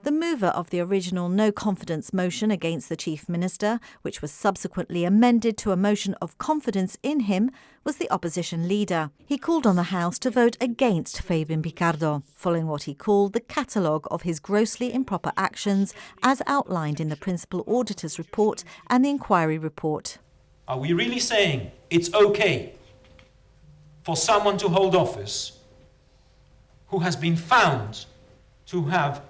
The mover of the original no-confidence motion against the Chief Minister, which was subsequently amended to a motion of confidence in him, was the opposition leader. He called on the House to vote against Fabian Picardo, following what he called the catalogue of his grossly improper actions as outlined in the Principal Auditor's report and the inquiry report. Are we really saying it's okay for someone to hold office who has been found to have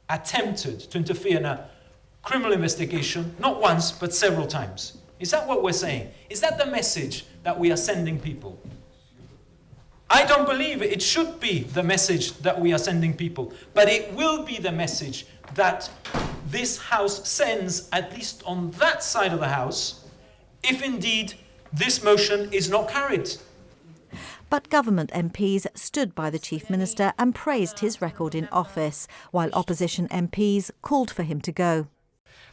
attempted to interfere in a criminal investigation, not once, but several times? Is that what we're saying? Is that the message that we are sending people? I don't believe it should be the message that we are sending people, but it will be the message that this House sends, at least on that side of the House, if indeed this motion is not carried. But government MPs stood by the Chief Minister and praised his record in office, while opposition MPs called for him to go.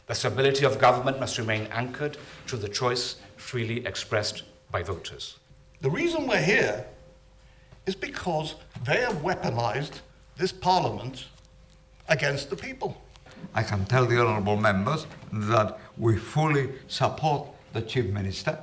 The stability of government must remain anchored to the choice freely expressed by voters. The reason we're here is because they have weaponised this Parliament against the people. I can tell the honourable members that we fully support the Chief Minister.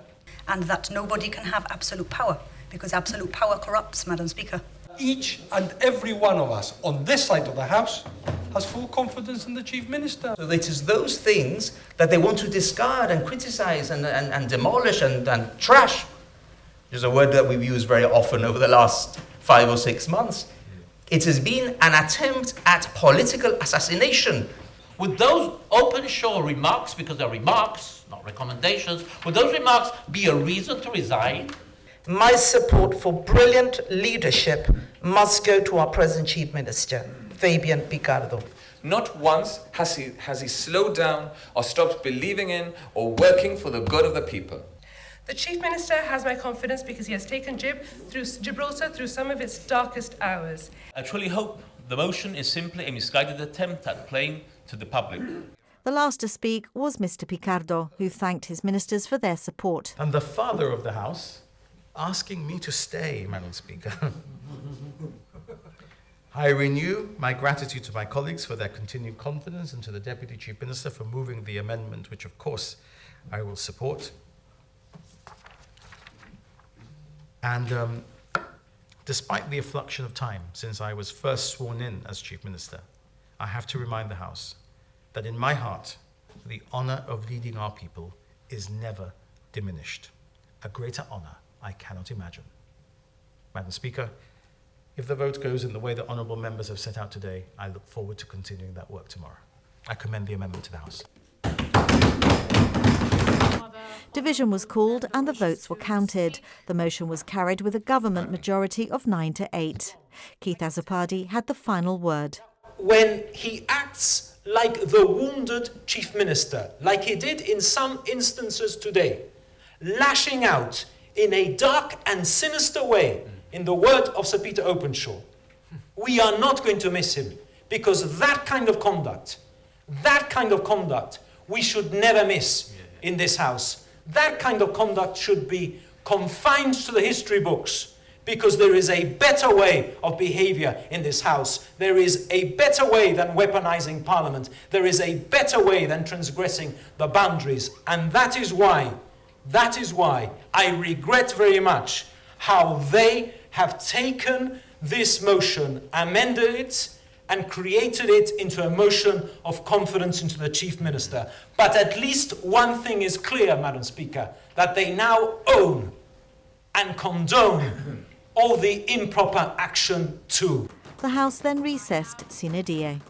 And that nobody can have absolute power, because absolute power corrupts, Madam Speaker. Each and every one of us on this side of the House has full confidence in the Chief Minister. So it is those things that they want to discard and criticise and demolish and trash, which is a word that we've used very often over the last 5 or 6 months. It has been an attempt at political assassination. Would those open show remarks, because they're remarks, not recommendations, would those remarks be a reason to resign? My support for brilliant leadership must go to our present Chief Minister, Fabian Picardo. Not once has he slowed down or stopped believing in or working for the good of the people. The Chief Minister has my confidence because he has taken Gibraltar through some of its darkest hours. I truly hope the motion is simply a misguided attempt at playing to the public. The last to speak was Mr. Picardo, who thanked his ministers for their support. And the father of the House asking me to stay, Madam Speaker. I renew my gratitude to my colleagues for their continued confidence and to the Deputy Chief Minister for moving the amendment, which of course I will support. And despite the effluxion of time since I was first sworn in as Chief Minister, I have to remind the House that in my heart, the honour of leading our people is never diminished. A greater honour I cannot imagine. Madam Speaker, if the vote goes in the way the honourable members have set out today, I look forward to continuing that work tomorrow. I commend the amendment to the House. Division was called and the votes were counted. The motion was carried with a government majority of 9-8. Keith Azopardi had the final word. When he acts like the wounded Chief Minister, like he did in some instances today, lashing out in a dark and sinister way, in the word of Sir Peter Openshaw, we are not going to miss him, because that kind of conduct, we should never miss in this House. That kind of conduct should be confined to the history books, because there is a better way of behaviour in this House. There is a better way than weaponising Parliament. There is a better way than transgressing the boundaries. And that is why I regret very much how they have taken this motion, amended it, and created it into a motion of confidence into the Chief Minister. But at least one thing is clear, Madam Speaker, that they now own and condone all the improper action too. The House then recessed sine die.